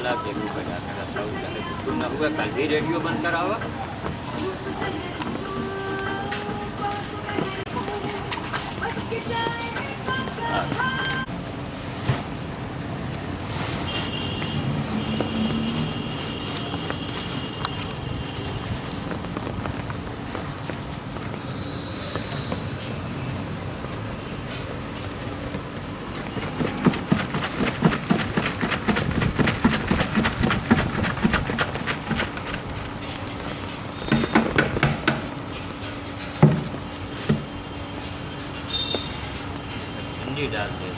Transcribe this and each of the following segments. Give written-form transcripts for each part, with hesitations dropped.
साला गेहूँ बजा कर रखा हुआ न हुआ, कल भी रेडियो बंद करा हुआ। डाल दे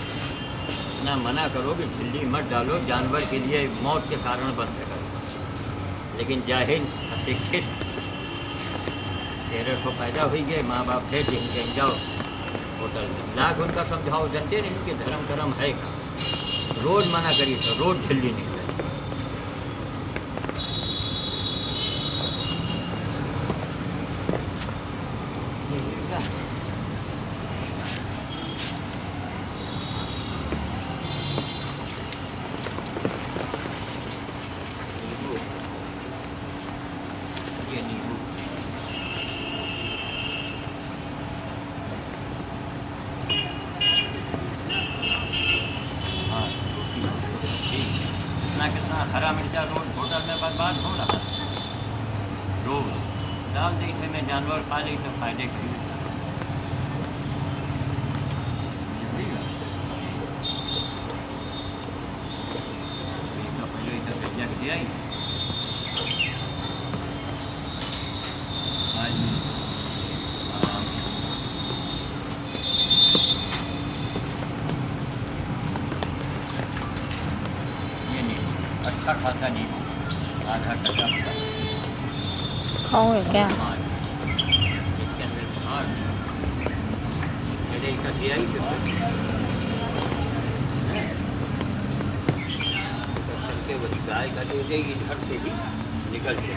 ना, मना करो कि झिल्ली मत डालो, जानवर के लिए मौत के कारण बन सका। लेकिन जाहिल अशिक्षित तेरे को पैदा हुई गए, माँ बाप थे जिन जाओ होटल में, लाख उनका समझाओ, जानते नहीं कि धर्म कर्म है का। रोज मना करी तो रोज झिल्ली निकले। कितना हरा मिर्चा रोज होटल में बर्बाद हो रहा है। रोज डाल देते में जानवर खा ले तो फायदे की दिया ही अच्छा खासा नींबू आधा टका खाओगे क्या? इसके अंदर मेरे इसका दिया ही चलते वही गाय का जो देगी घर से ही निकल के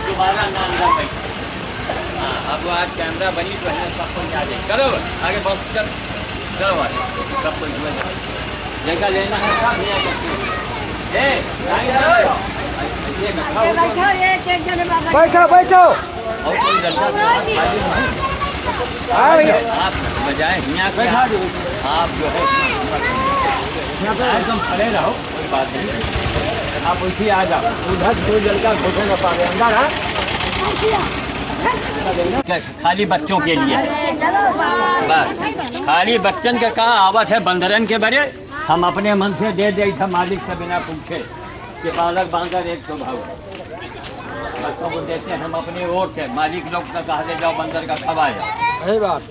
दोबारा ना अंदर बैठ। अब आज कैमरा बनी तो है सब कुछ आ जाए। चलो आगे बहुत चल चलो सब कुछ जगह लेना है सब ले सकते बैठो बैठो आप बजाय यहाँ बैठा दो। आप जो है यहाँ पे एकदम खड़े रहो, कोई बात नहीं, आप उसी आ जाओ। उधर कोई लड़का घुसे न पाए अंदर है। खाली बच्चों के लिए बस, खाली बच्चन के कहाँ आवत है बंदरन के बड़े। हम अपने मन से दे दे था मालिक से बिना पूछे कि बालक बांदर एक स्वभाव बच्चों को देते हैं। हम अपने वोट से मालिक लोग का कहा दे जाओ बंदर का खवाया। सही बात।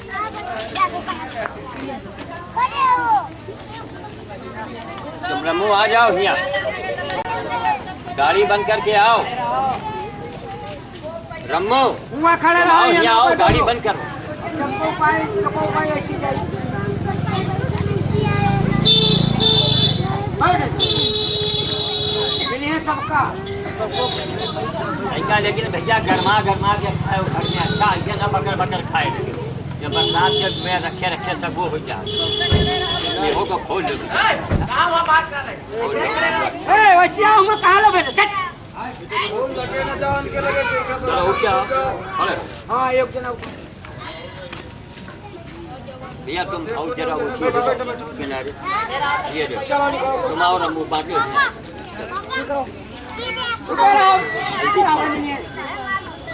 रमू आ जाओ यहाँ, गाड़ी बंद करके आओ। रमू खड़े रहो, यहाँ आओ, गाड़ी बंद करो। सबका लेकिन भैया गरमा गरमा के खाए घर में अच्छा, ऐसे ना बकर बकर खाए। जब बरसात के में रखे रखे सब वो हो जाए। हो तो खोल दो। हाँ एक जना भैया तुम आओ जरा वो किनारे ये तुम आओ रमू बाकी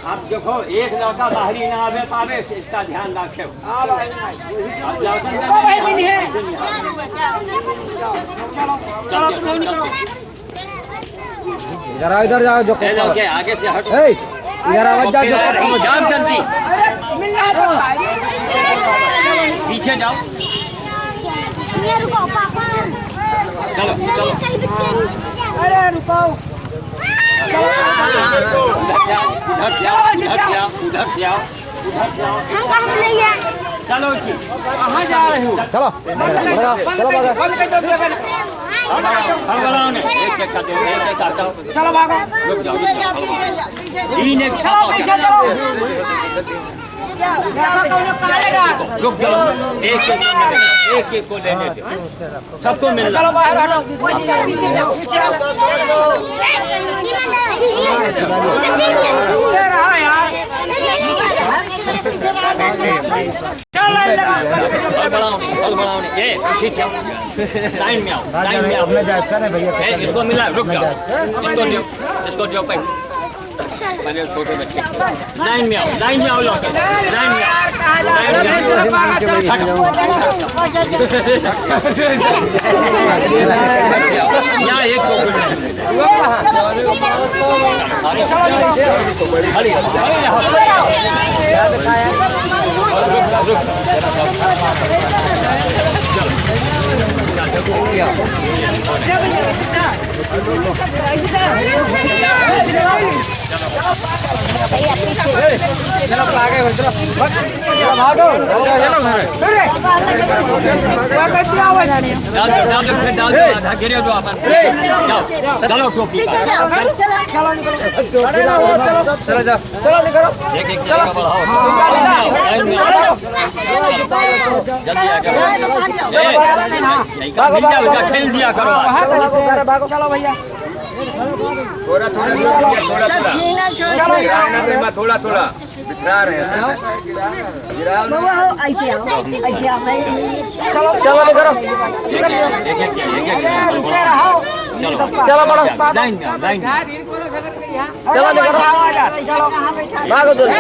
आप देखो एक लड़का बाहरी ना आवे पावे, इसका ध्यान रखे। जरा इधर जाओ, जो आगे से हट, इधर आवाज जाओ, जाम जल्दी पीछे जाओ। चलो चलो अरे रुको, चलो जी कहाँ जा रहे हो? चलो चलो चलो भागो। तीन एक रुक जाओ, एक एक को लेने दो, सबको मिलना। चलो बाहर हटो। लाइन में आओ, लाइन में आओ। अच्छा नहीं भैया, इसको मिला, रुक जाओ, इसको दो पहले छोटे बच्चे लाइन में आओ, लाइन में आओ लोग, लाइन में आओ, यहाँ एक चलो आगे चलो भागो। डाल दो, आधा गिरे दो अपन। जाओ, चलो टोपी चलो जाओ, चलो निकलो। एक एक जगह बढ़ाओ, जल्दी आगे बढ़ो, खेल दिया करो। भागो चलो भैया। थोड़ा थोड़ा थोड़ा थोड़ा बिखरा रहे हैं। चलो चलो निकलो। चलो बढ़ो, लाइन में, लाइन में। चलो निकलो। भागो जल्दी,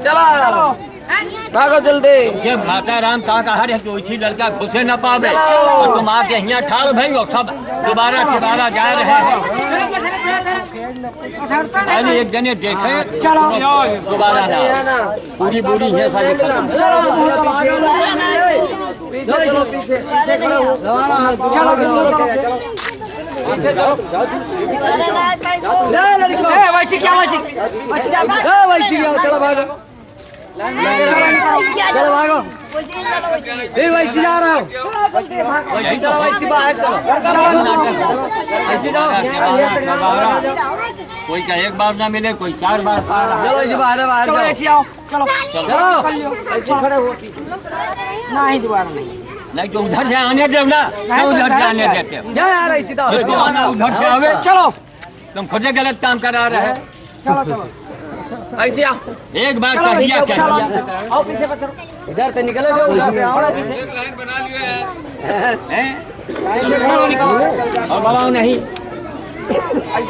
चलो भागो जल्दी। जब माता राम कहा हर एक उसी लड़का घुसे न पावे और तुम आके यहाँ ठाड़ भई हो, सब दोबारा जा रहे हैं। पहले एक जने देखे, चलो दोबारा ना, पूरी बूढ़ी है सारी खत्म। वैसी क्या वैसी चलो भागो, चलो भागो। फिर वैसी जा रहा हूँ, चलो वैसी बाहर चलो, ऐसी जाओ। कोई का एक बार ना मिले, कोई 4 बार। चलो ऐसी बाहर बाहर जाओ। चलो चलो खड़े हो नहीं, दोबारा नहीं तो उधर से आने दे ना, उधर से आने देते जा यार ऐसी तो उधर से आवे। चलो तुम खुद गलत काम करा रहे हैं। चलो चलो ऐसे आओ। एक बार कह दिया आओ पीछे पर चलो, इधर से निकलो जो उधर से आओ। और बढ़ाओ नहीं,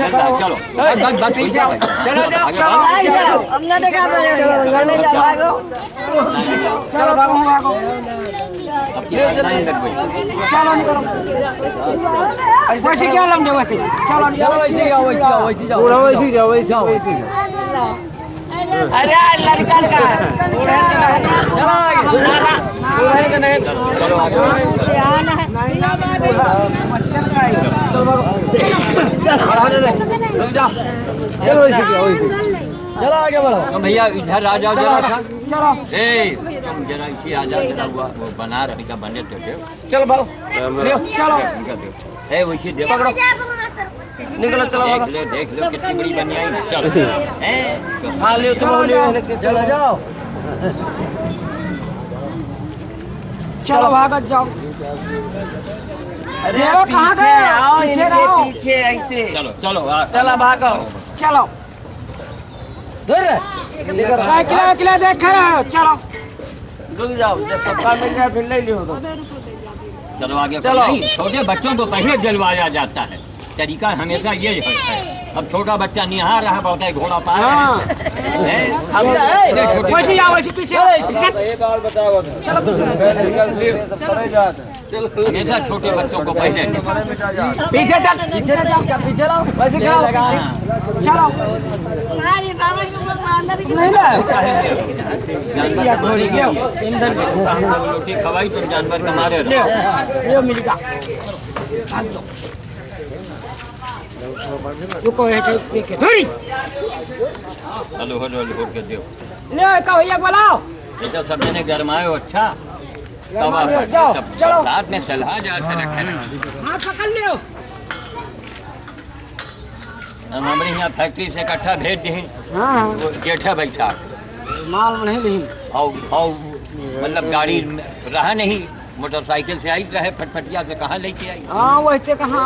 चलो बस पीछे आओ, चलो हमने देखा चलो भागो भागो। चलो निकलो, वैसे क्या लंबे वैसे चलो चलो वैसे जाओ, वैसे जाओ, वैसे जाओ, वैसे जाओ, वैसे जाओ, वैसे जाओ। अरे लड़का का चलो आगे, चलो आगे, चलो आगे बढ़ो। तो भैया इधर आ जाओ जरा सा। चलो ए तुम जरा इसी आ जाओ, जरा हुआ वो बना रही का बने तो दो। चलो भागो, चलो ए वैसे दे, पकड़ो, निकलो चलो भागो। देख लो कितनी बड़ी बनी आई ना। चलो हाँ ले तुम ले, चलो जाओ, चलो भागो जाओ। अरे पीछे आओ, इनके पीछे ऐसे। चलो चलो चलो भागो, चलो साइकिल वाइकिल देख रहे हो। चलो रुक जाओ, जब सबका मिल जाए फिर ले लियो। तो चलो आगे चलो। छोटे बच्चों को पहले जलवाया जाता है, तरीका हमेशा ये है। अब छोटा बच्चा निहार रहा बोलता है घोड़ा पार है। वैसे जाओ, वैसे पीछे एक और बताओ, चलो हमेशा छोटे बच्चों को पहले पीछे चल, पीछे पीछे लाओ, वैसे चलो रोटी खवाई तुम जानवर के मारे ये मिल गया। रुको है देखे थोड़ी हेलो हेलो हेलो के दो ले का भैया बुलाओ बेटा सब जने गरमाए हो अच्छा तब चलो साथ में सलाह जाते रखे हां पकड़ लियो हम हमारे यहाँ फैक्ट्री से इकट्ठा भेज दी हां वो जेठा बैसाख माल में नहीं और मतलब गाड़ी रहा नहीं मोटरसाइकिल से आई रहे फटफटिया से कहाँ लेके आई हां वैसे कहां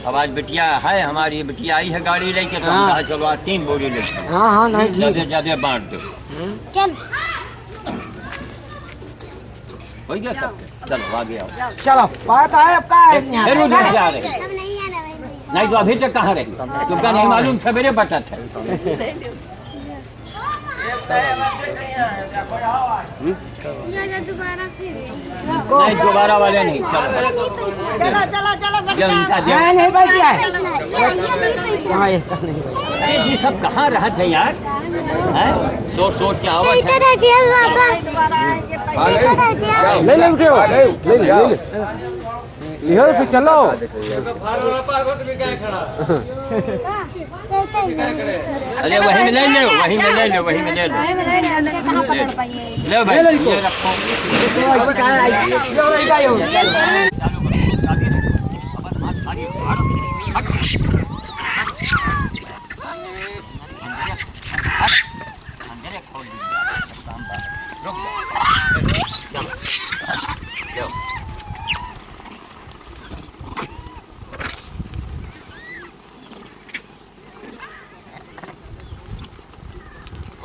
अब आज बिटिया है हमारी बिटिया आई है गाड़ी लेके तो हम कहा चलो आज 3 बोरी लेते हैं हां नहीं ठीक ज्यादा ज्यादा बांट दो चल हो गया सब चलो आगे आओ चलो बात है अब का है फिर उधर जा रहे नहीं तो अभी तक कहाँ रही तुमका नहीं मालूम सवेरे बटा था नहीं दोबारा वाले नहीं चलो नहीं बची है ये सब कहाँ रहा थे यार सोच सोच के आवत है ले ले उठो ले ले इधर से चलो अरे वहीं में ले लो वहीं में ले लो वहीं में ले लो ले भाई ये रखो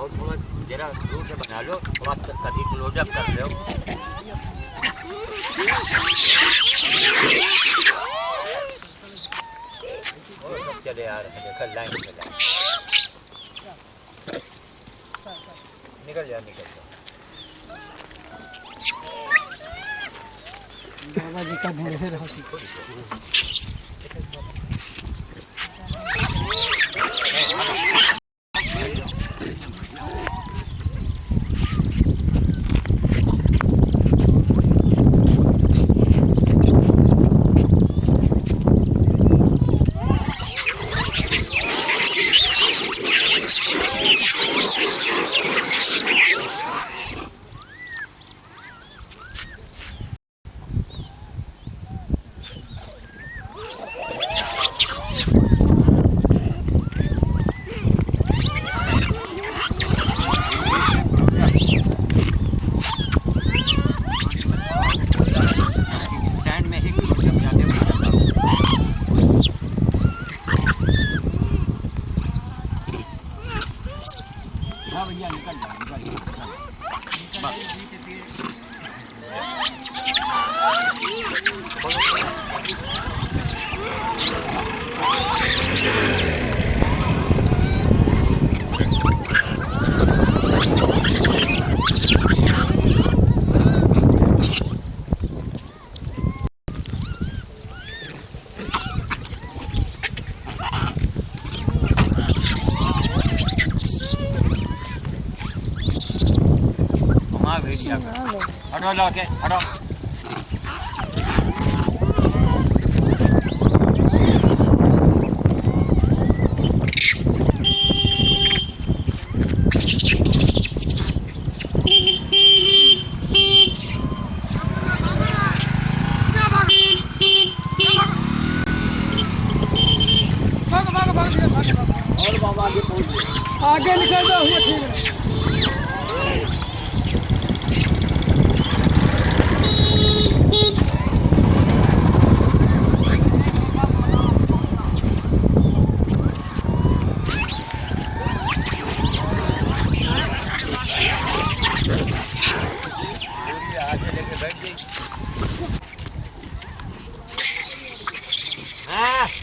और थोड़ा जरा दूर से बना लो और कभी क्लोजअप कर लो चले आ रहे हैं देखो लाइन निकल जा बाबा जी का भेड़ है हटो लो के हटो आगे निकल दो ठीक है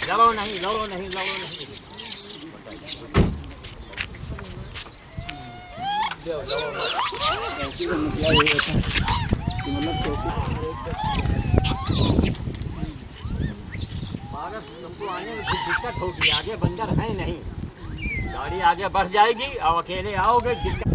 लड़ो नहीं लड़ो नहीं लड़ो नहीं तुमको आने में दिक्कत होगी आगे बंदर है नहीं गाड़ी आगे बढ़ जाएगी और अकेले आओगे दिक्कत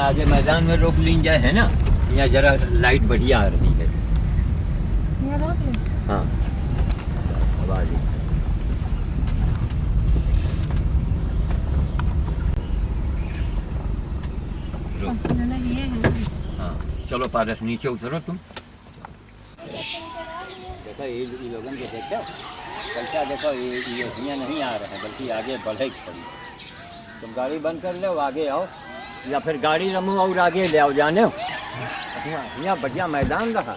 आगे मैदान में रोक ली जाए है ना, यहाँ जरा लाइट बढ़िया आ रही है। हाँ अब आ गई। हाँ चलो पारस नीचे उतरो तुम। देखो ये लोगों के देखो कैसा, देखो ये यहाँ नहीं आ रहे हैं बल्कि आगे बढ़े खड़ी। तुम गाड़ी बंद कर लो, आगे आओ, या फिर गाड़ी रमो और आगे ले आओ जाने। यहाँ बढ़िया मैदान रहा,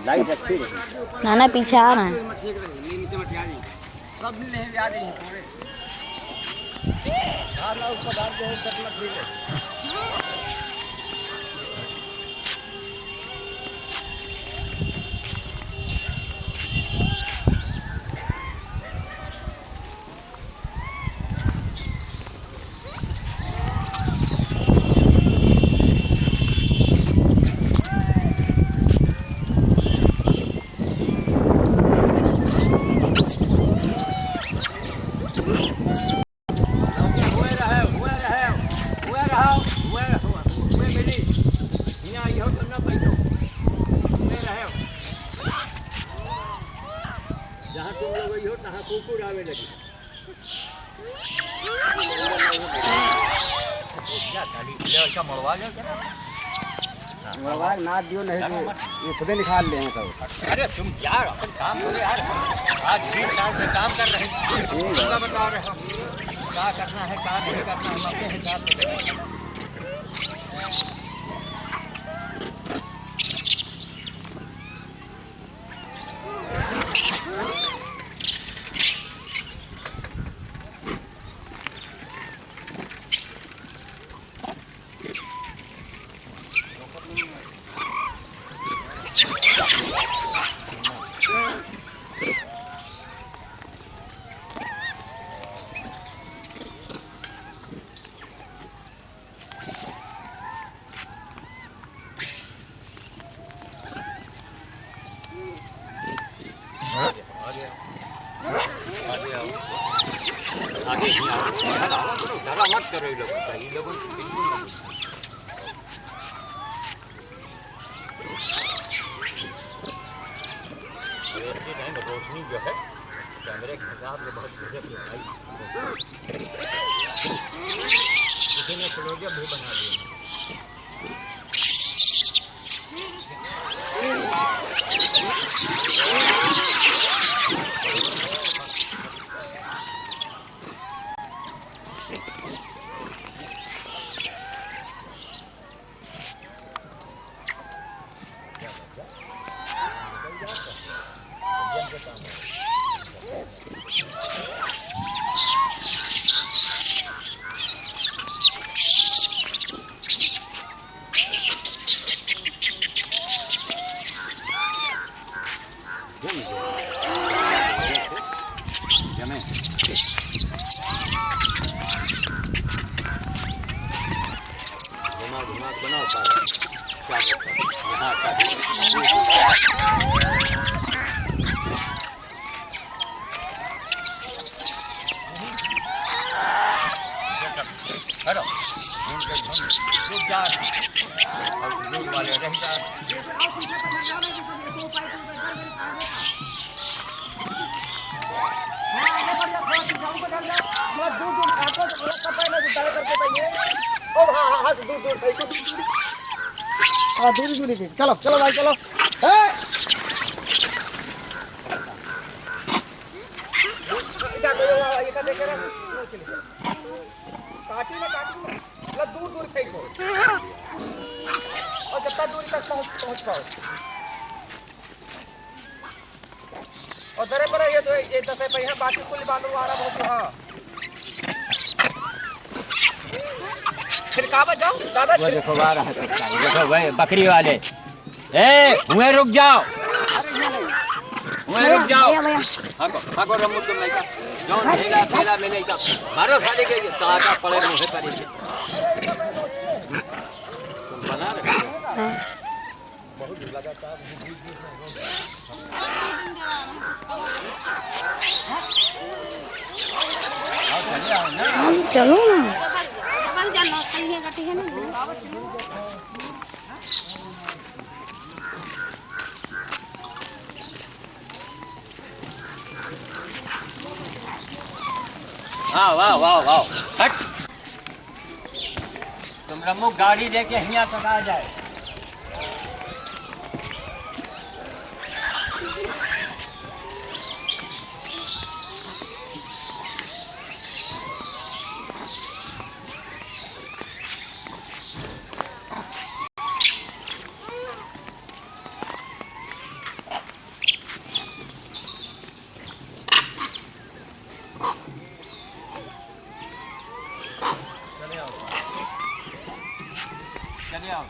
लाइट अच्छी रही। नाना पीछे आ रहे हैं। जहाँ तुम लोग हो तहाँ कुकुर आवे लगी। मोबाइल ना दियो नहीं तो ये खुदे निकाल ले हैं सब। अरे तुम यार अपन काम करो यार, आज भी काम से काम कर रहे हैं, बता रहे हो क्या करना है क्या नहीं करना, हम अपने हिसाब से करेंगे। मत करो ये लोगों रोशनी जो है कैमरे के हिसाब से बहुत किसी ने क्लोजअप भी बना दिया। चलो चलो भाई चलो। दूर दूर फेंको और जितना दूर तक पहुंच पाओ। और दरे पर ये तो ये दस है बाकी कुल बालू आ रहा बहुत। हाँ छिड़कावा जाओ दादा। देखो बाहर है, देखो भाई बकरी वाले, हुए रुक जाओ, हुए रुक जाओ। हाको रमू तुम नहीं का जौन रहेगा खेला में नहीं का मारो फाड़े के सादा पड़े मुझे करेंगे। तुम बना रहे बहुत लगातार चलो ना। हाँ वाह वाह वाह हट तुम रमो गाड़ी लेके यहाँ तक आ जाए। चले आओ।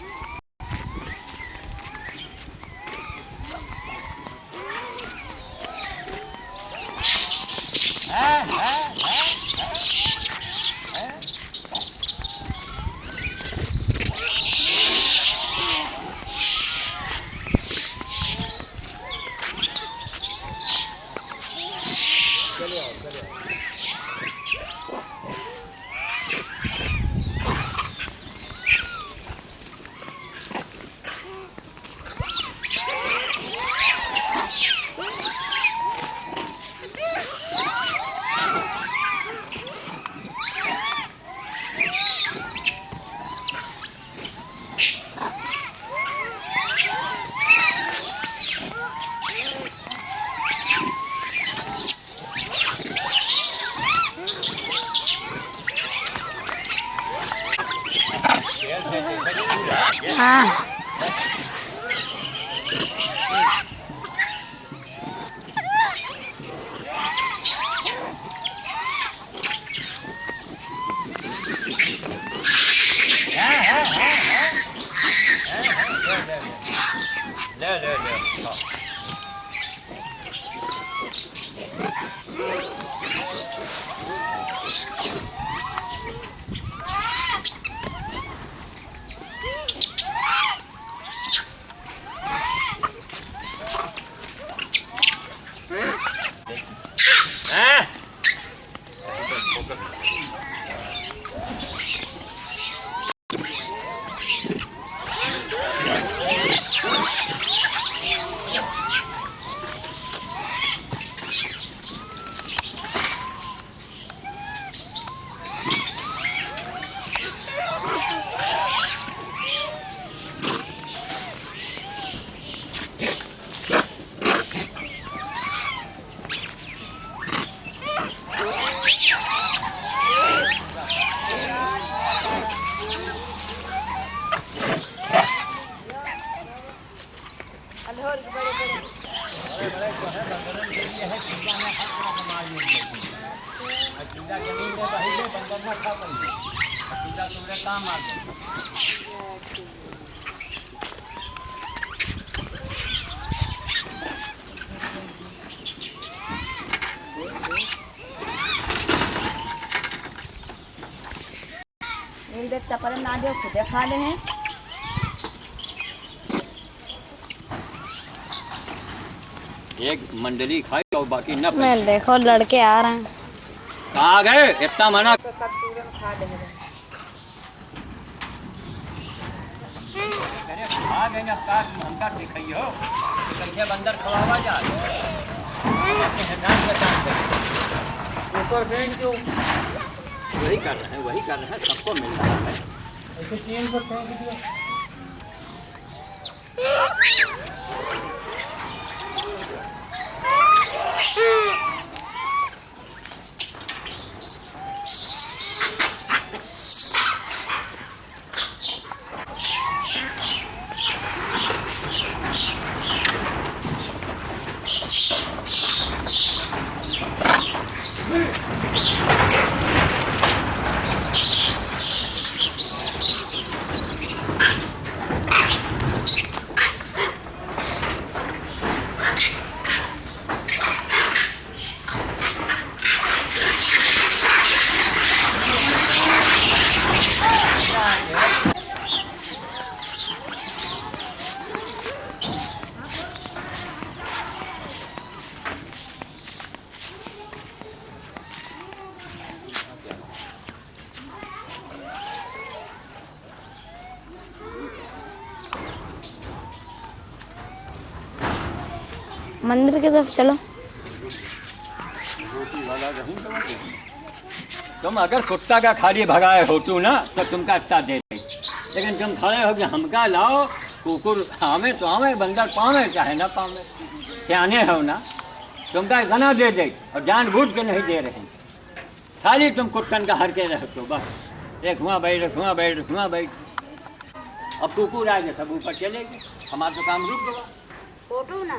हाँ चपल ना दो खुदे खा ले हैं। एक मंडली खाई और बाकी न मैं देखो लड़के आ रहे हैं। कहाँ गए इतना मना तो सब पूरे में खा ले हैं। खा गए ना काट हमका दिखाई हो कैसे बंदर खवावा जाए ऊपर फेंक दो। वही कर रहे हैं सबको मिल रहा है ऐसे चेन को फेंक दिया। मंदिर की तरफ चलो। तुम अगर कुत्ता का खाली भगाए हो तू ना तो तुमका अच्छा दे दे, लेकिन तुम खड़े हो कि हमका लाओ कुकुर हमें तो हमें बंदर पावे चाहे ना पावे, सियाने हो ना, तुमका इतना दे दे और जानबूझ के नहीं दे रहे, खाली तुम कुत्तन का हर के रहते हो बस। एक हुआ बैठ हुआ बैठ हुआ बैठ, अब कुकुर आ गए सब ऊपर चलेगी, हमारा तो काम रुक गया। फोटो ना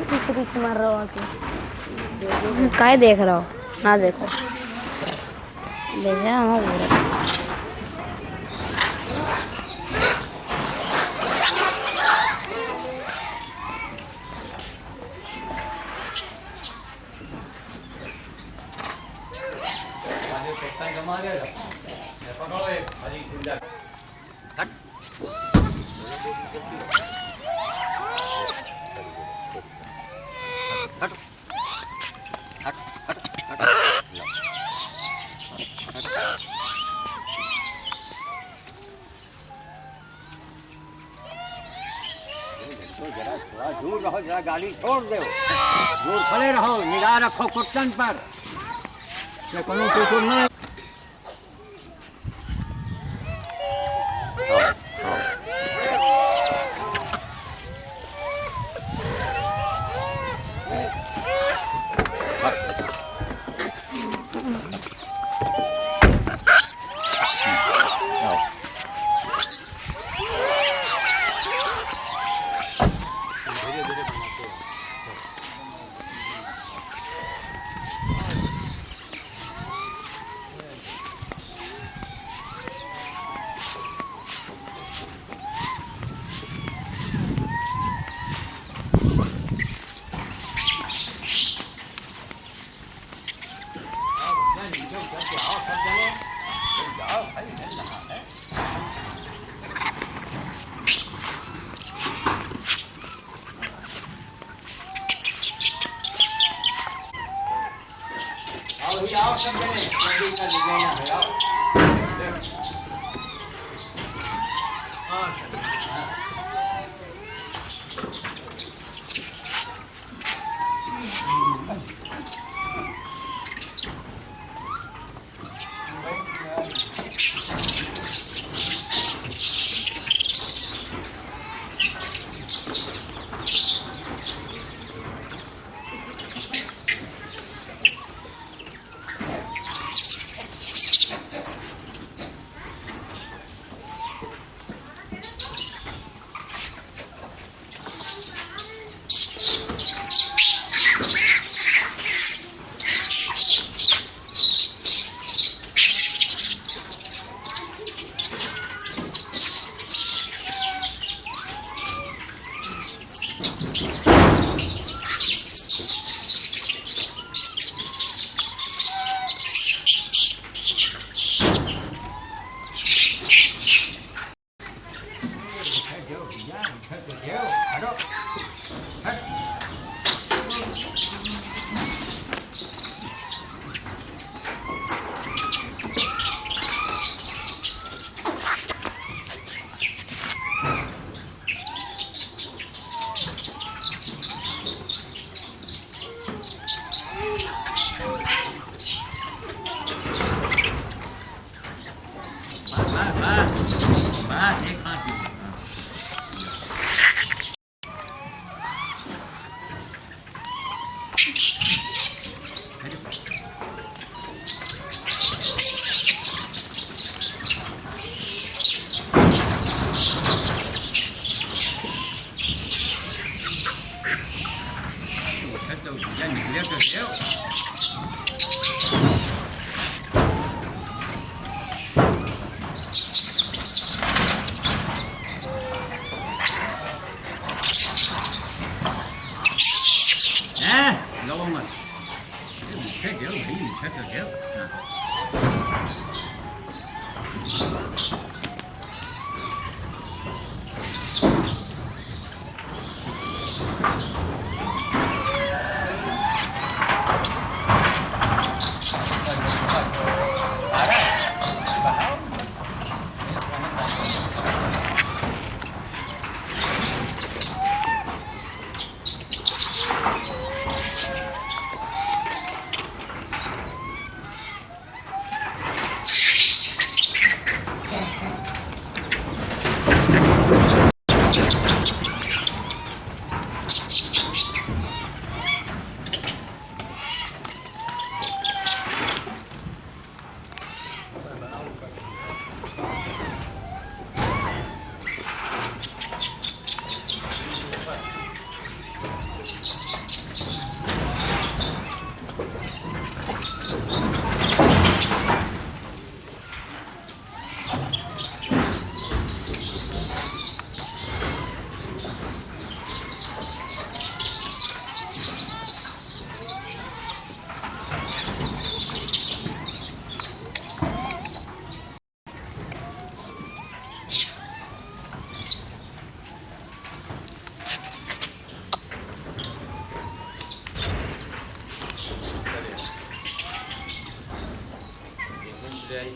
पीछे पीछे मार रहा हो आके, काय देख रहा हो ना, देखो भेजा हम पूरा। थोड़ा दूर रहो, जरा गाड़ी छोड़ दो, दूर खड़े रहो, निगाह रखो कुत्तन पर, कोनो कुकुर नहीं। आओ सब जने, नदी का डिजाइन है, आओ।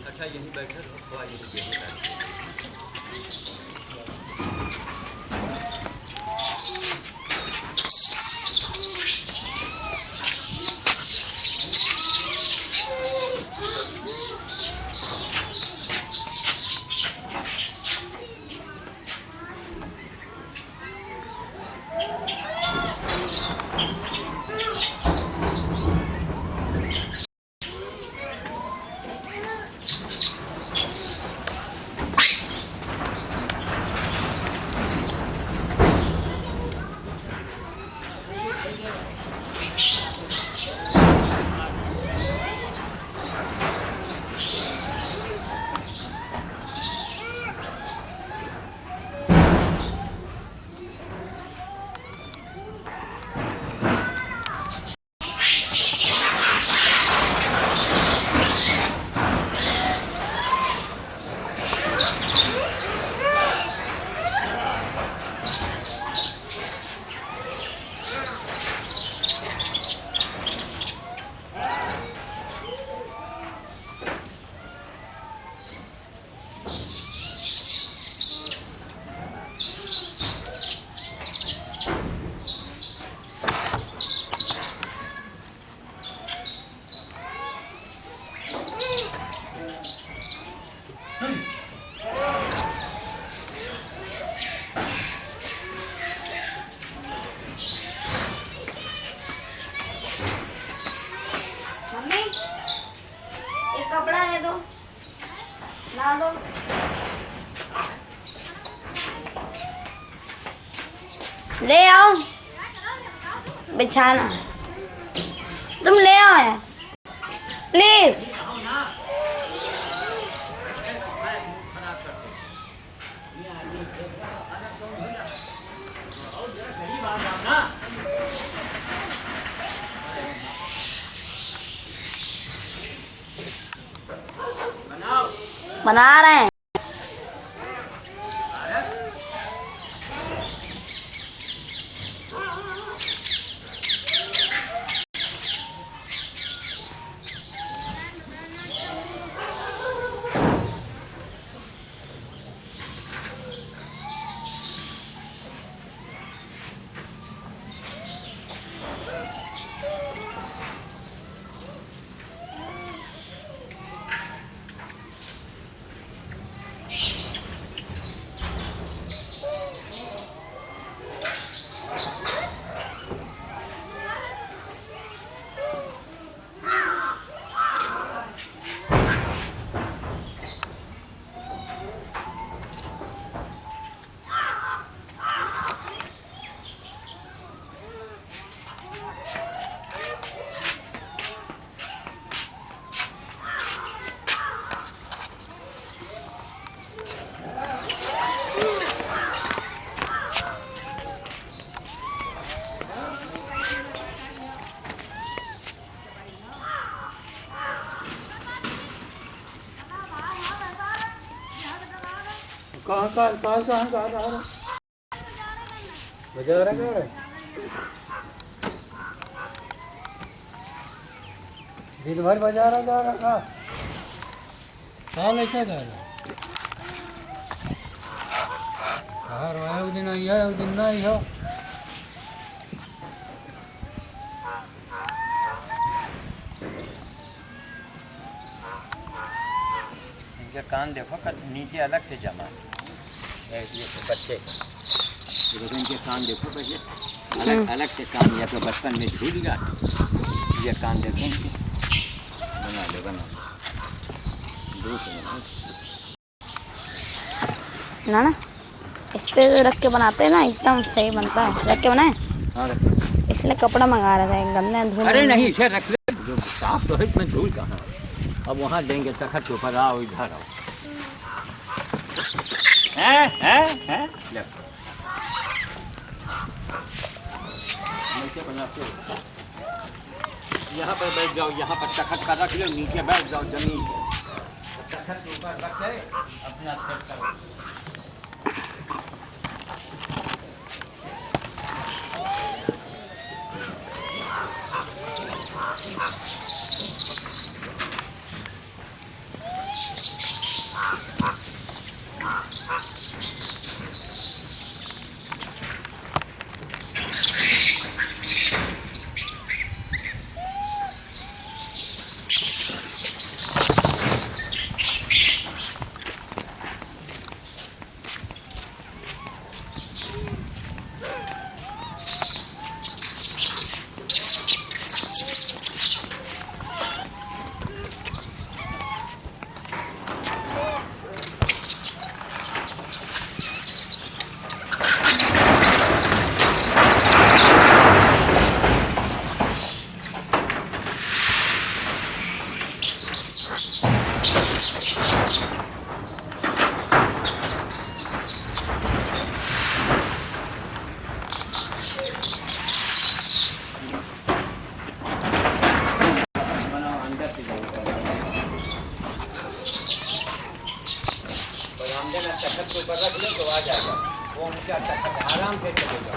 अच्छा यहीं बैठे थोड़ा कपड़ा है दो ला दो। ले आओ बिछाना तुम ले आओ प्लीज। बना रहे हैं। कहाँ बजा रहा क्या है? दिन भर बजा रहा जा रहा कहाँ लेके जा रहा कहाँ रोया उस दिन आई है उस दिन ना आई हो इनके कान देखो नीचे अलग से जमा ये बच्चे देखो इनके कान देखो पहले अलग अलग से कान या तो बचपन में झूल गया ये कान देखो इनके बना ना इस पे रख के बनाते हैं ना एकदम सही बनता है। रख के बनाए इसलिए कपड़ा मंगा रहा था गंदा धूल। अरे नहीं इसे रख ले जो साफ तो है इसमें धूल कहाँ अब वहाँ देंगे तखत के ऊपर आओ इधर आओ हैं बनाते यहाँ पर बैठ जाओ यहाँ पर तखत का रख लो नीचे बैठ जाओ जमीन तखत के ऊपर रख के अपना सेट करो। आराम से चलेगा।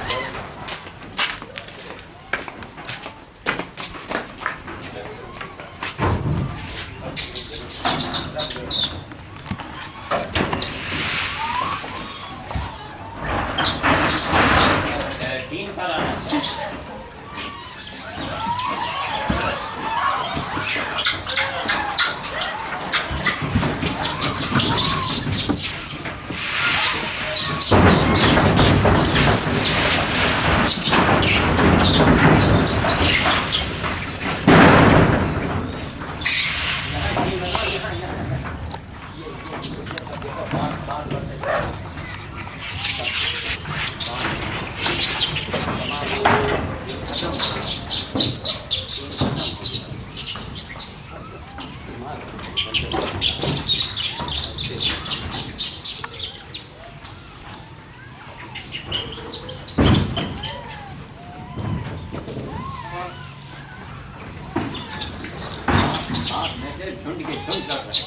झुंड के झुंड कर रहे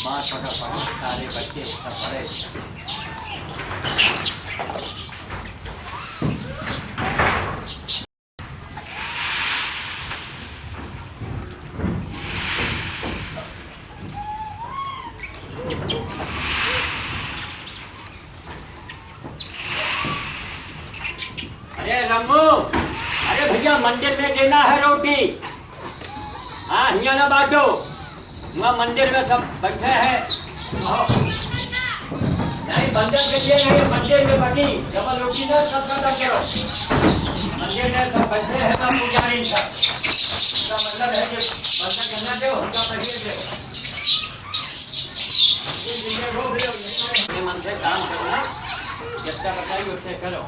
माँ पढ़ा सारे बच्चे सब पढ़े। अरे रम्मू, अरे भैया मंदिर में देना है रोटी। हाँ हिया ना बांटो, वहाँ मंदिर में सब बैठे हैं। नहीं मंदिर के लिए नहीं, मंदिर में बनी जब रोटी ना सब खत्म करो। मंदिर में सब बैठे हैं ना पुजारी सब। इसका मतलब है कि बंदा करना दो, उनका पहिए दो। मन से काम करना, जब तक बताइए उससे करो।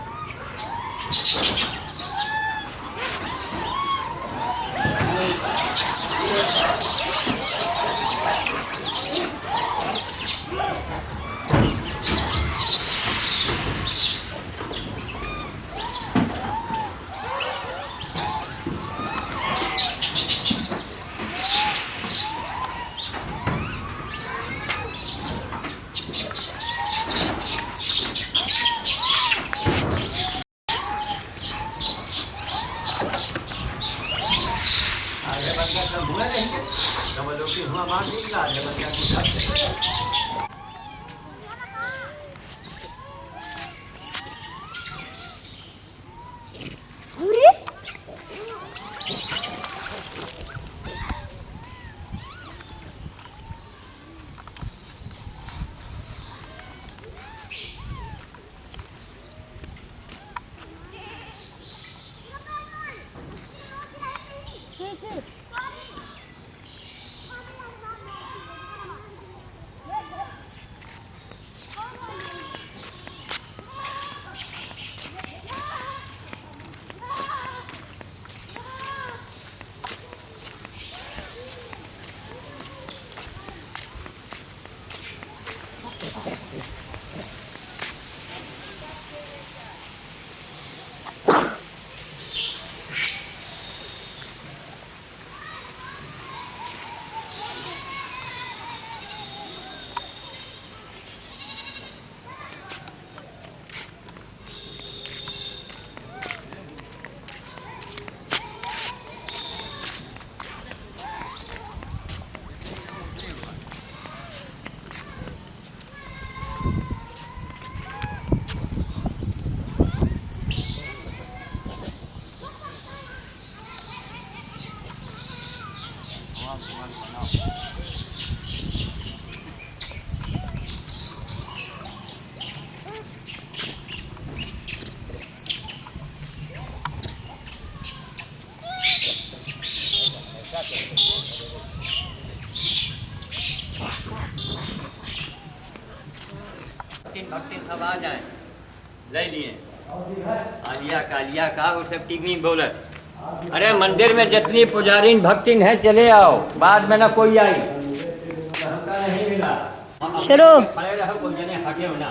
पुजारी भक्ति सब आ जाए ले लिए आलिया कालिया का वो सब टिकनी बोलत। अरे मंदिर में जितनी पुजारी भक्ति है चले आओ, बाद में ना कोई आई हमका नहीं मिला। शुरू। खड़े रहो, कोई जने हटे हो ना,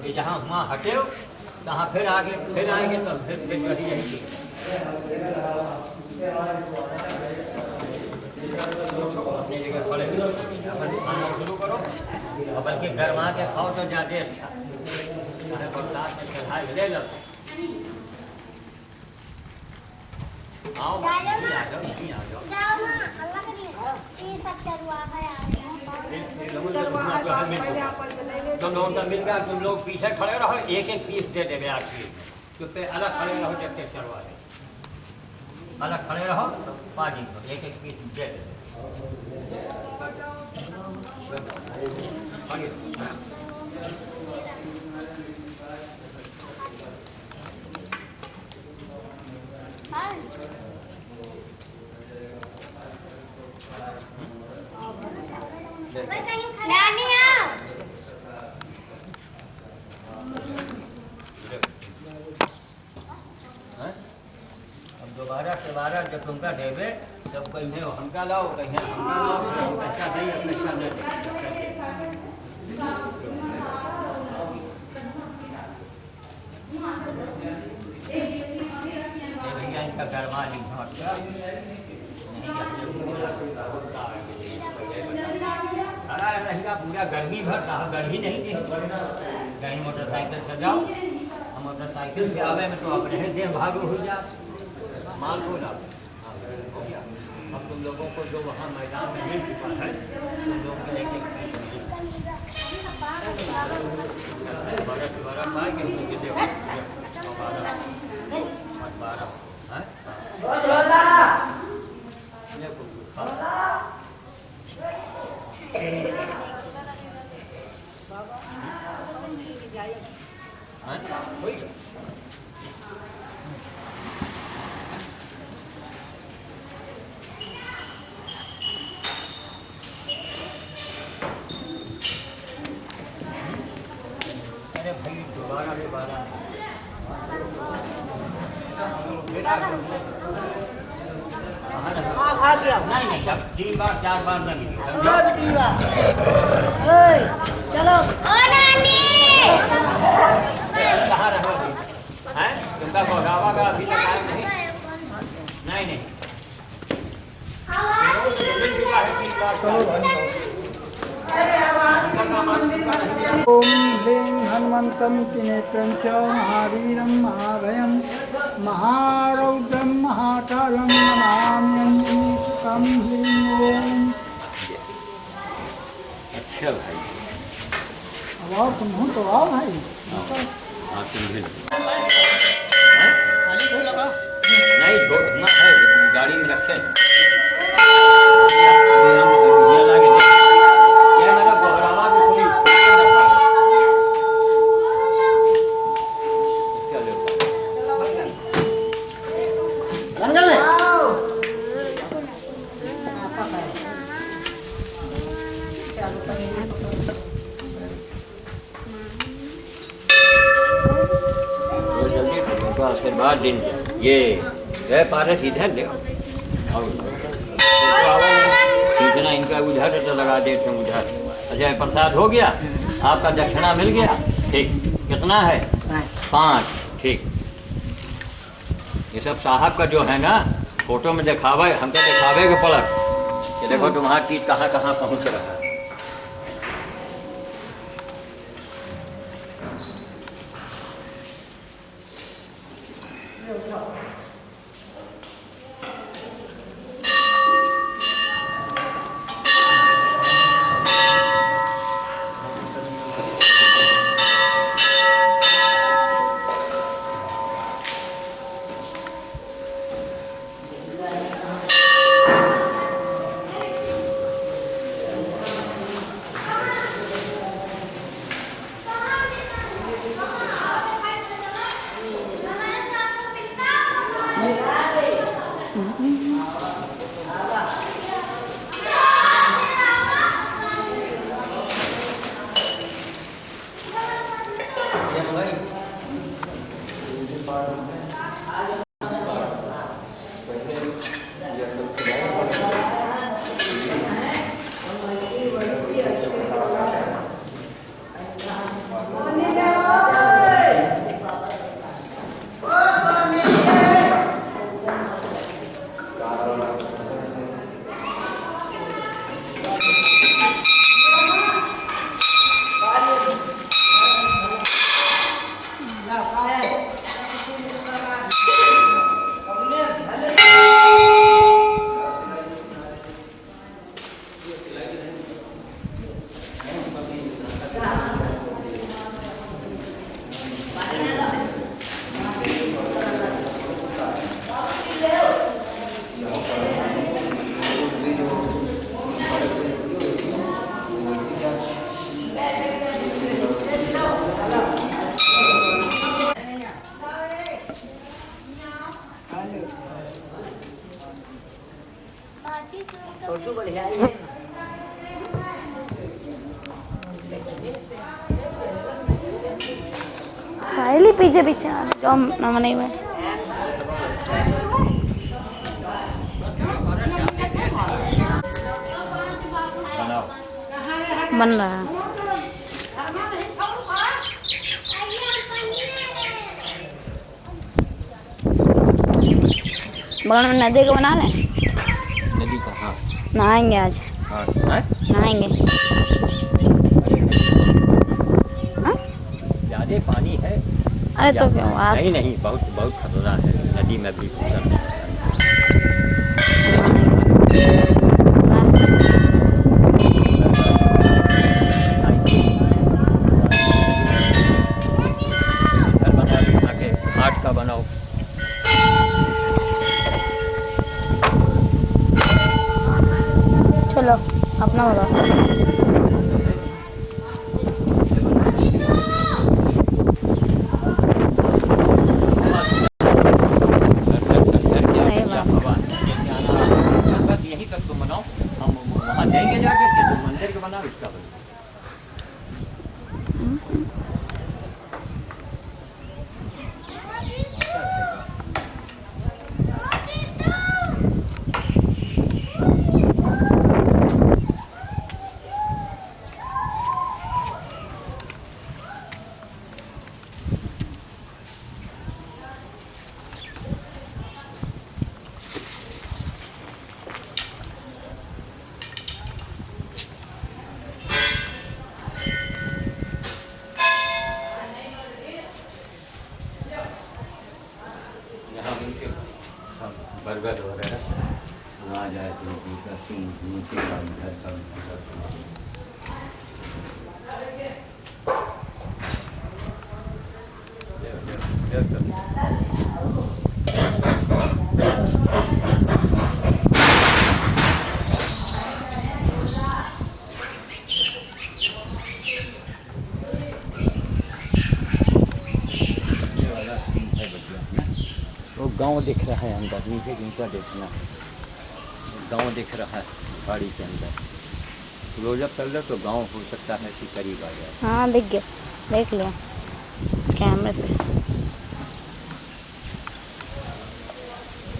ये जहाँ वहाँ हटे हो तहाँ फिर आगे फिर आएंगे तो फिर कहीं यही अपनी जगह खड़े अपन खाना शुरू करो और बल्कि गरमा के खाओ तो ज्यादा अच्छा। बरसात में चढ़ाई ले लो, आओ आ जाओ। तुम लोग तो मिल गया, तुम लोग पीछे खड़े रहो, एक एक पीस दे देवे आखिर चुप्पे अलग खड़े रहो, जब तक चढ़वा दे अलग खड़े रहो पानी को एक एक पीस दे देवे। दोबारा जब तुमका देवे तब कहीं हमका लाओ, कहीं हमका लाओ, पैसा नहीं पैसा नहीं भैया इनका गरमा नहीं रहेगा पूरा गर्मी भर रहा, गर्मी नहीं कहीं मोटरसाइकिल से जाओ, मोटरसाइकिल से आवे में तो अपने देह भाग हो जा माल बोला। अब तुम लोगों को जो वहाँ मैदान में मिल चुका है तुम लोग लेके दोबारा पाएंगे खा दिया नहीं अब 3 बार 4 बार नहीं चलो कहाँ रहोगे हैं? तुमका भगावा का अभी तक टाइम नहीं नहीं मिल चुका है 3 बार। ओम ह्रीं हनुमन्तं त्रिनेत्रं च महावीरं महाभयं महारौद्रं महाकालं नमाम्यहं ह्रीं ओम। अच्छा भाई अब आओ तुम हो तो आओ भाई। नहीं ढोलना है गाड़ी में रखे मेरा बहरावा भी आशीर्वाद दिन ये गए पारस इधर ले और इतना इनका उधर तो लगा देते हैं उधर। अच्छा प्रसाद हो गया, आपका दक्षिणा मिल गया, ठीक कितना है 5 ठीक। ये सब साहब का जो है ना फोटो में दिखावे, हमको दिखावे के पलक कि देखो तुम्हारा चीज कहाँ कहाँ पहुँच रहा है। फोटो बढ़िया है। खाली पीछे पीछे जो नहीं हुए बन रहा है। बगल में नदी को बना लें। नदी का हाँ नहाएंगे आज। हाँ नहाएंगे। हाँ? ज्यादा पानी है। अरे तो क्यों आज नहीं नहीं बहुत बहुत खतरा है नदी में भी उतरने का। घर बना बिठा के आठ का बनाओ। चलो अपना बताओ। यहीं तक तुम बनाओ हम वहाँ जाएंगे जाके तुम मंदिर के बनाओ इसका बनाओ। बर्गर वगैरह आ जाए तो नीचे का घर का वो गांव दिख रहा है अंदर नीचे नीचा देखना गांव दिख रहा है पहाड़ी के अंदर क्लोजअप कर लो तो गांव हो सकता है कि करीब आ जाए। हाँ दिख गया देख लो कैमरे से।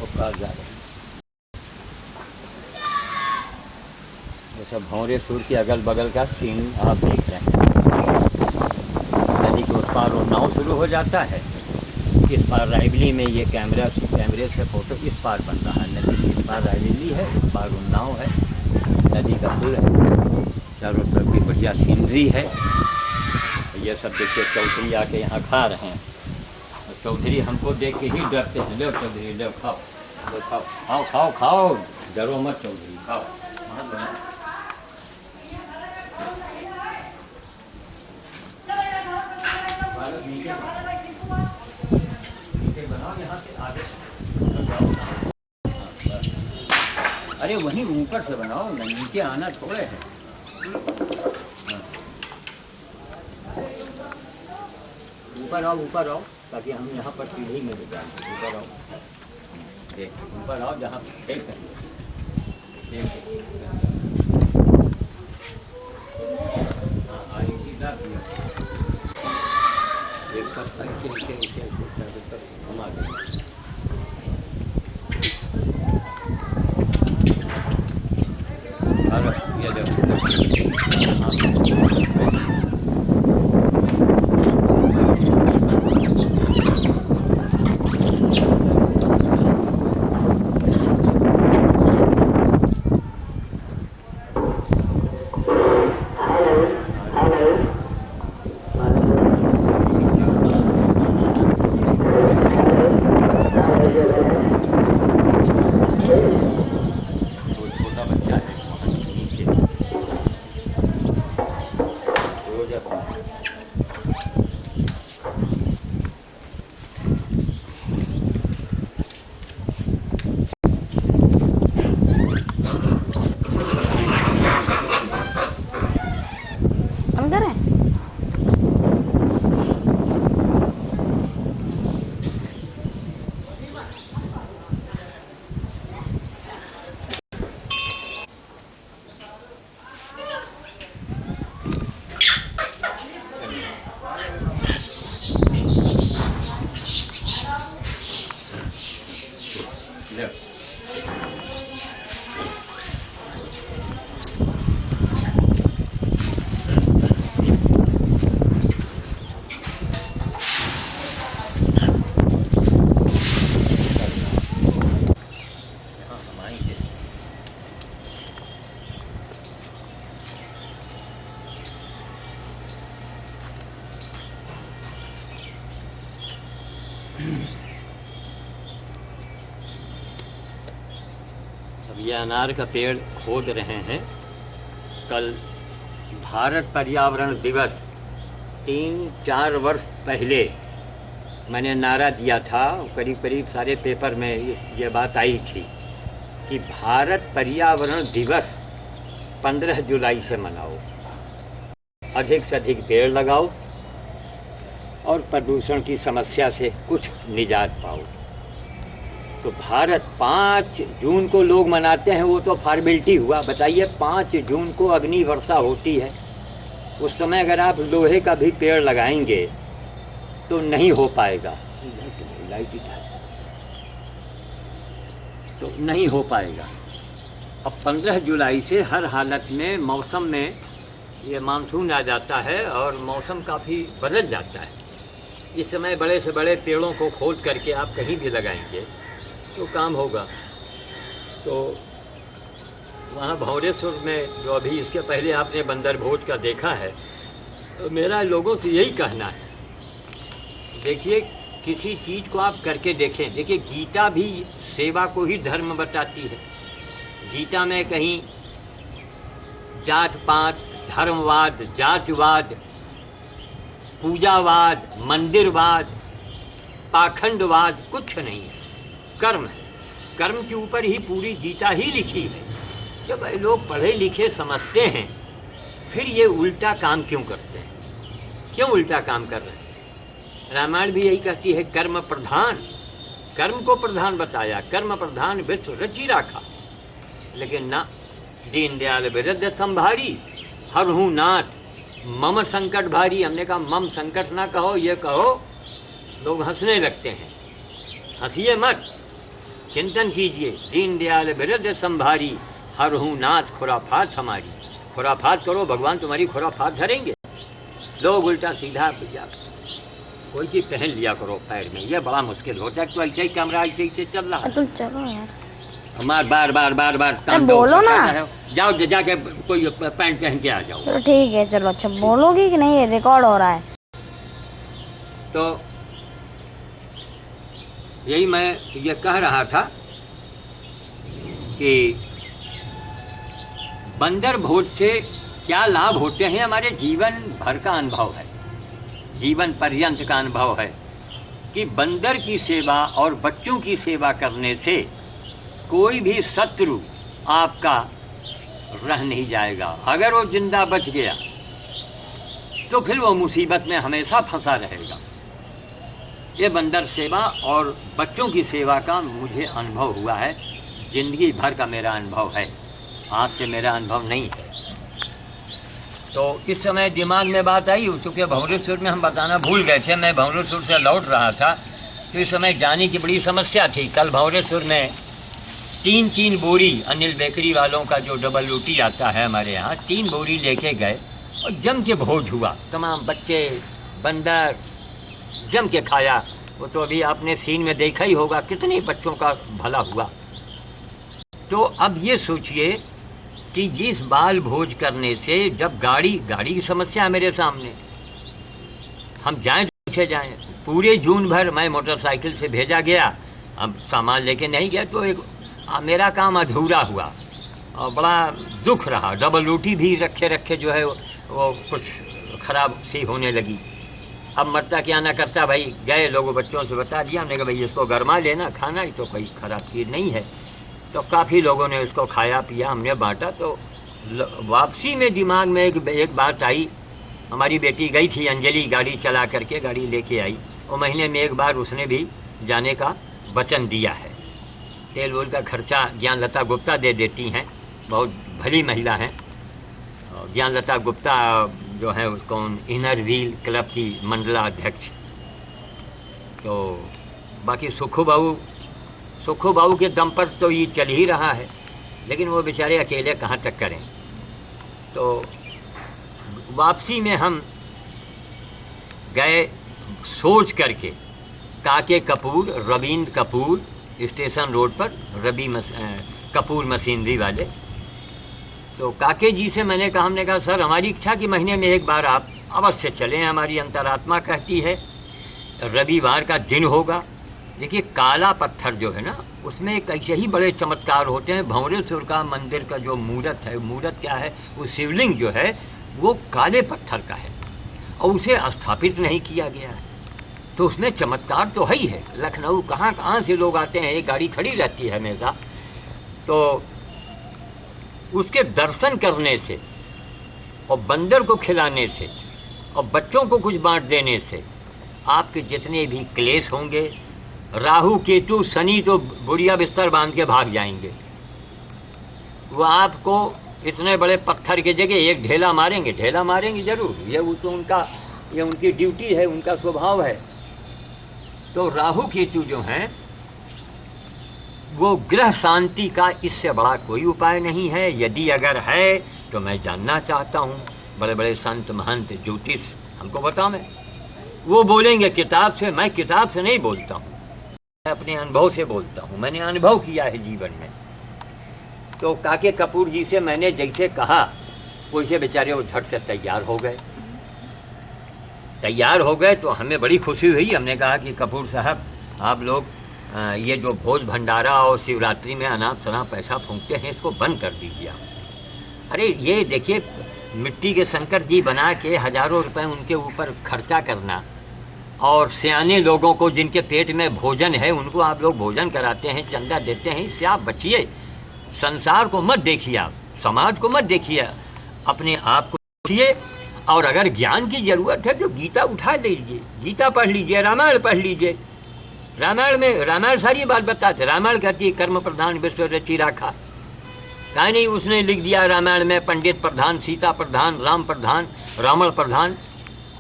वो कार जा रहे हैं जैसा भौरे सूर के अगल बगल का सीन आप देख रहे हैं। नदी के उस पार वो नाव शुरू हो जाता है। इस पार रायबली में ये कैमरे से फोटो इस पार बन रहा है। नदी के इस पार रायबली है इस पार उन्नाव है नदी का पुल है। चारों तरफ भी बढ़िया सीनरी है। ये सब देखिए चौधरी आके यहाँ खा रहे हैं। चौधरी हमको देख के ही डरते हैं। लो चौधरी लो खाओ लो खाओ खाओ खाओ खाओ डरो मत चौधरी खाओ। अरे वहीं ऊपर से बनाओ नीचे आना छोड़े है। ऊपर आओ ताकि हम यहाँ पर सीढ़ी में ले जाए। ऊपर आओ देख ऊपर आओ जहाँ देख एक घुमा दो। ये देखो छोटा बच्चा है नीचे हो जाता है। अंदर है ले। यहाँ हम आएंगे। अब ये अनार का पेड़ खोद रहे हैं। कल भारत पर्यावरण दिवस 3-4 वर्ष पहले मैंने नारा दिया था, करीब करीब सारे पेपर में ये बात आई थी कि भारत पर्यावरण दिवस 15 जुलाई से मनाओ, अधिक से अधिक पेड़ लगाओ और प्रदूषण की समस्या से कुछ निजात पाओ। तो भारत 5 जून को लोग मनाते हैं, वो तो फॉर्मेलिटी हुआ। बताइए 5 जून को अग्नि वर्षा होती है, उस समय अगर आप लोहे का भी पेड़ लगाएंगे तो नहीं हो पाएगा, तो नहीं हो पाएगा। अब 15 जुलाई से हर हालत में मौसम में ये मानसून आ जाता है और मौसम काफ़ी बदल जाता है। इस समय बड़े से बड़े पेड़ों को खोद करके आप कहीं भी लगाएंगे तो काम होगा। तो वहाँ भौरेश्वर में जो अभी इसके पहले आपने बंदर भोज का देखा है, तो मेरा लोगों से यही कहना है, देखिए किसी चीज़ को आप करके देखें। देखिए गीता भी सेवा को ही धर्म बताती है। गीता में कहीं जात पात, धर्मवाद, जातिवाद, पूजावाद, मंदिरवाद, पाखंडवाद कुछ नहीं है। कर्म है, कर्म के ऊपर ही पूरी गीता ही लिखी है। जब लोग पढ़े लिखे समझते हैं, फिर ये उल्टा काम क्यों करते हैं? क्यों उल्टा काम कर रहे हैं? रामायण भी यही कहती है, कर्म प्रधान, कर्म को प्रधान बताया, कर्म प्रधान विश्व रची राखा। लेकिन ना, दीनदयाल विरुद्ध संभारी, हरहु नाथ मम संकट भारी। हमने कहा मम संकट ना कहो, ये कहो, लोग हंसने लगते हैं। हंसिए मत, चिंतन कीजिए। दीनदयाल विरुद्ध संभारी, हरहु नाथ खुराफात हमारी। खुराफात करो, भगवान तुम्हारी खुराफात धरेंगे। लोग उल्टा सीधा भैया कोई चीज़ पहन लिया करो पैर में, यह बड़ा मुश्किल होता है। तो ऐसे ही कैमरा ऐसे ही चल रहा है। तुम चलो यार, हमार बार बार बार बार बोलो ना। जाओ जाके कोई पैंट पहन के आ जाओ। चलो ठीक है, चलो अच्छा बोलोगी कि नहीं? रिकॉर्ड हो रहा है। तो यही मैं ये कह रहा था कि बंदर भोज से क्या लाभ होते हैं, हमारे जीवन भर का अनुभव है, जीवन पर्यंत का अनुभव है कि बंदर की सेवा और बच्चों की सेवा करने से कोई भी शत्रु आपका रह नहीं जाएगा। अगर वो जिंदा बच गया तो फिर वो मुसीबत में हमेशा फंसा रहेगा। ये बंदर सेवा और बच्चों की सेवा का मुझे अनुभव हुआ है, जिंदगी भर का मेरा अनुभव है, आज से मेरा अनुभव नहीं है। तो इस समय दिमाग में बात आई, चूँकि भंवरेश्वर में हम बताना भूल गए थे, मैं भंवरेश्वर से लौट रहा था तो इस समय जाने की बड़ी समस्या थी। कल भंवरेश्वर में 3 बोरी अनिल बेकरी वालों का जो डबल रोटी आता है हमारे यहाँ, 3 बोरी लेके गए और जम के भोज हुआ। तमाम बच्चे बंदर जम के खाया। वो तो अभी आपने सीन में देखा ही होगा कितने बच्चों का भला हुआ। तो अब ये सोचिए कि जिस बाल भोज करने से जब गाड़ी की समस्या है मेरे सामने, हम जाएं तो पीछे जाएं। पूरे जून भर मैं मोटरसाइकिल से भेजा गया, अब सामान लेके नहीं गया तो मेरा काम अधूरा हुआ और बड़ा दुख रहा। डबल रोटी भी रखे जो है वो कुछ खराब सी होने लगी। अब मरता क्या ना करता भाई, गए लोगों बच्चों से बता दिया हमने कहा भाई इसको गरमा लेना, खाना ही तो कोई खराब चीज़ नहीं है। तो काफ़ी लोगों ने उसको खाया पिया, हमने बांटा। तो वापसी में दिमाग में एक बात आई। हमारी बेटी गई थी अंजलि, गाड़ी चला करके गाड़ी लेके आई और महीने में एक बार उसने भी जाने का वचन दिया है। तेल वोल का खर्चा ज्ञानलता गुप्ता दे देती हैं, बहुत भली महिला हैं। ज्ञानलता गुप्ता जो है उसको इनर व्हील क्लब की मंडलाध्यक्ष। तो बाकी सुखू बाबू के दम पर तो ये चल ही रहा है, लेकिन वो बेचारे अकेले कहाँ तक करें। तो वापसी में हम गए सोच करके काके कपूर, रविंद्र कपूर स्टेशन रोड पर, कपूर मशीनरी वाले। तो काके जी से हमने कहा सर हमारी इच्छा कि महीने में एक बार आप अवश्य चलें, हमारी अंतरात्मा कहती है। रविवार का दिन होगा। देखिए काला पत्थर जो है ना, उसमें एक ऐसे ही बड़े चमत्कार होते हैं। भंवरेश्वर का मंदिर का जो मूर्त है, मूर्त क्या है, वो शिवलिंग जो है वो काले पत्थर का है और उसे स्थापित नहीं किया गया है। तो उसमें चमत्कार तो है ही है। लखनऊ कहाँ से लोग आते हैं, एक गाड़ी खड़ी रहती है हमेशा। तो उसके दर्शन करने से और बंदर को खिलाने से और बच्चों को कुछ बांट देने से आपके जितने भी क्लेश होंगे, राहु केतु शनि तो बुढ़िया बिस्तर बांध के भाग जाएंगे। वो आपको इतने बड़े पत्थर की जगह एक ढेला मारेंगे जरूर। ये उनकी ड्यूटी है, उनका स्वभाव है। तो राहु केतु जो हैं वो ग्रह शांति का इससे बड़ा कोई उपाय नहीं है। यदि अगर है तो मैं जानना चाहता हूँ। बड़े बड़े संत महंत ज्योतिष हमको बताओ। वो बोलेंगे किताब से, मैं किताब से नहीं बोलता हूँ, मैं अपने अनुभव से बोलता हूँ। मैंने अनुभव किया है जीवन में। तो काके कपूर जी से मैंने जैसे कहा वैसे बेचारे वो झट से तैयार हो गए। तो हमें बड़ी खुशी हुई। हमने कहा कि कपूर साहब आप लोग ये जो भोज भंडारा और शिवरात्रि में अनाप शनाप पैसा फूंकते हैं इसको बंद कर दीजिए आप। अरे ये देखिए मिट्टी के शंकर जी बना के हजारों रुपए उनके ऊपर खर्चा करना और सियाने लोगों को जिनके पेट में भोजन है उनको आप लोग भोजन कराते हैं, चंदा देते हैं। इससे आप बचिए। संसार को मत देखिए, आप समाज को मत देखिए, अपने आप को देखिए। और अगर ज्ञान की जरूरत है तो गीता उठा लीजिए, गीता पढ़ लीजिए, रामायण पढ़ लीजिए। रामायण सारी बात बताते। रामायण कहती है कर्म प्रधान विश्व रची राखा। कहीं नहीं उसने लिख दिया रामायण में पंडित प्रधान, सीता प्रधान, राम प्रधान, रावण प्रधान,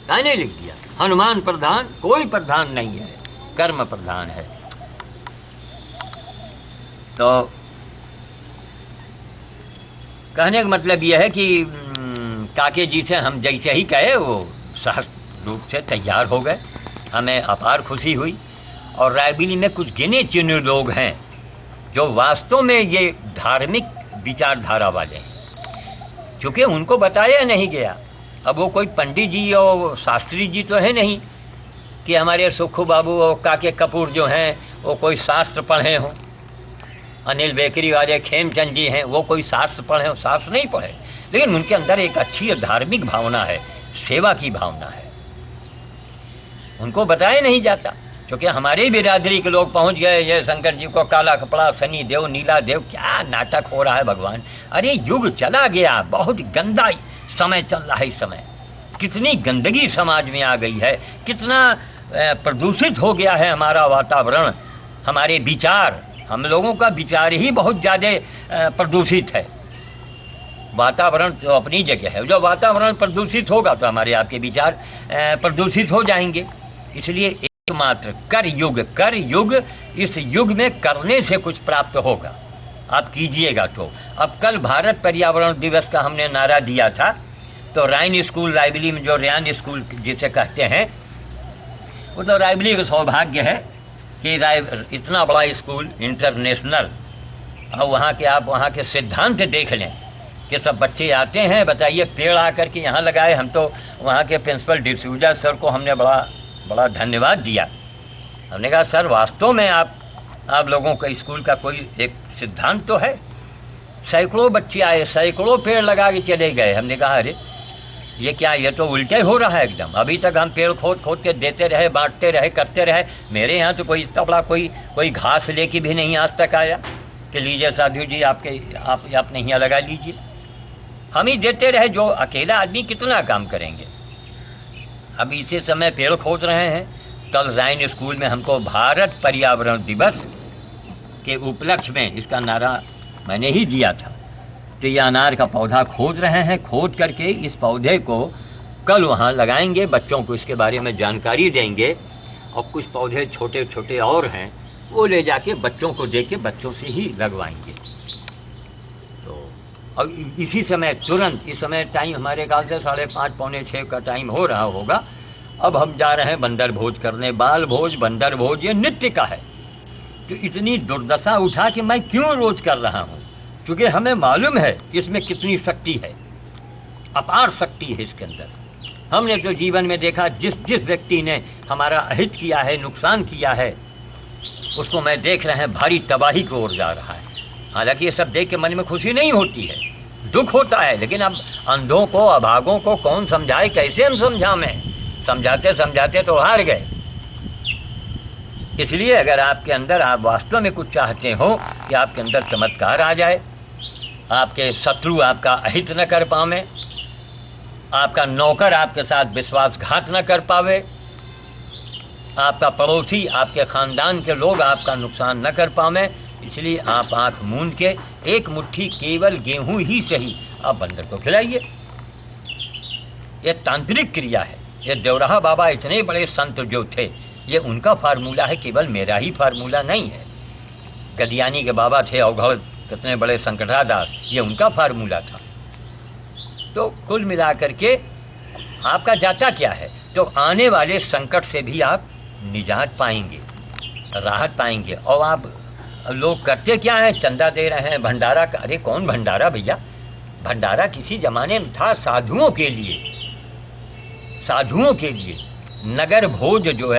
कहीं नहीं लिख दिया। हनुमान प्रधान, कोई प्रधान नहीं है, कर्म प्रधान है। तो कहने का मतलब यह है कि काके जी से हम जैसे ही कहे वो सहज रूप से तैयार हो गए। हमें अपार खुशी हुई। और रायबरेली में कुछ गिने चुने लोग हैं जो वास्तव में ये धार्मिक विचारधारा वाले हैं, क्योंकि उनको बताया नहीं गया। अब वो कोई पंडित जी और शास्त्री जी तो है नहीं कि हमारे सुखू बाबू और काके कपूर जो हैं वो कोई शास्त्र पढ़े हों। अनिल बेकरी वाले खेमचंद जी हैं, वो कोई शास्त्र पढ़े हों, शास्त्र नहीं पढ़े, लेकिन उनके अंदर एक अच्छी धार्मिक भावना है, सेवा की भावना है। उनको बताया नहीं जाता, क्योंकि हमारे बिरादरी के लोग पहुंच गए। ये शंकर जी को काला कपड़ा, शनि देव, नीला देव, क्या नाटक हो रहा है भगवान। अरे युग चला गया, बहुत गंदा समय चल रहा है। इस समय कितनी गंदगी समाज में आ गई है, कितना प्रदूषित हो गया है हमारा वातावरण, हमारे विचार। हम लोगों का विचार ही बहुत ज़्यादा प्रदूषित है। वातावरण तो अपनी जगह है, जो वातावरण प्रदूषित होगा तो हमारे आपके विचार प्रदूषित हो जाएंगे। इसलिए एकमात्र कर युग, इस युग में करने से कुछ प्राप्त होगा, आप कीजिएगा तो। अब कल भारत पर्यावरण दिवस का हमने नारा दिया था, तो राइन स्कूल रायबली में, जो रेयान स्कूल जिसे कहते हैं, वो तो रायबली का सौभाग्य है कि इतना बड़ा स्कूल इंटरनेशनल, और वहाँ के आप वहाँ के सिद्धांत देख लें कि सब बच्चे आते हैं, बताइए पेड़ आकर के यहाँ लगाए। हम तो वहाँ के प्रिंसिपल डिसूजा सर को हमने बड़ा धन्यवाद दिया। हमने कहा सर वास्तव में आप लोगों का स्कूल का कोई एक सिद्धांत तो है। सैकड़ों बच्चे आए, सैकड़ों पेड़ लगा के चले गए। हमने कहा अरे ये क्या, ये तो उल्टे हो रहा है एकदम। अभी तक हम पेड़ खोद के देते रहे, बांटते रहे, करते रहे। मेरे यहाँ तो कोई इतना बड़ा कोई घास लेके भी नहीं आज तक आया कि लीजिए साधु जी आपने यहाँ लगा लीजिए। हम ही देते रहे, जो अकेला आदमी कितना काम करेंगे। अब इसी समय पेड़ खोद रहे हैं। कल राइन स्कूल में हमको भारत पर्यावरण दिवस के उपलक्ष्य में इसका नारा मैंने ही दिया था। तो ये अनार का पौधा खोद रहे हैं, खोद करके इस पौधे को कल वहाँ लगाएंगे, बच्चों को इसके बारे में जानकारी देंगे। और कुछ पौधे छोटे छोटे और हैं, वो ले जाके बच्चों को दे के बच्चों से ही लगवाएंगे। तो अब इसी समय तुरंत, इस समय टाइम हमारे ख्याल से 5:30 पौने 6 का टाइम हो रहा होगा। अब हम जा रहे हैं बंदर भोज करने। बाल भोज, बंदर भोज ये नित्य का है। तो इतनी दुर्दशा उठा कि मैं क्यों रोज कर रहा हूँ, क्योंकि हमें मालूम है कि इसमें कितनी शक्ति है, अपार शक्ति है इसके अंदर। हमने तो जीवन में देखा, जिस व्यक्ति ने हमारा अहित किया है, नुकसान किया है, उसको मैं देख रहे हैं भारी तबाही की ओर जा रहा है। हालांकि ये सब देख के मन में खुशी नहीं होती है, दुख होता है। लेकिन अब अंधों को, अभागों को कौन समझाए, कैसे हम समझाएं? समझाते समझाते तो हार गए। इसलिए अगर आपके अंदर आप वास्तव में कुछ चाहते हो कि आपके अंदर चमत्कार आ जाए, आपके शत्रु आपका अहित न कर पावे, आपका नौकर आपके साथ विश्वासघात न कर पावे, आपका पड़ोसी, आपके खानदान के लोग आपका नुकसान न कर पावे, इसलिए आप आँख मूंद के एक मुट्ठी केवल गेहूं ही सही आप बंदर को खिलाइए। ये तांत्रिक क्रिया है। ये देवराहा बाबा इतने बड़े संत जो थे, ये उनका फार्मूला है, केवल मेरा ही फार्मूला नहीं है। गदियानी के बाबा थे अवघड़, कितने बड़े संकटादास, ये उनका फार्मूला था। तो कुल मिलाकर के आपका जाता क्या है, तो आने वाले संकट से भी आप निजात पाएंगे, राहत पाएंगे। और आप लोग करते क्या हैं, चंदा दे रहे हैं, भंडारा। अरे कौन भंडारा भैया, भंडारा किसी जमाने में था साधुओं के लिए, साधुओं के लिए। नगर भोज जो है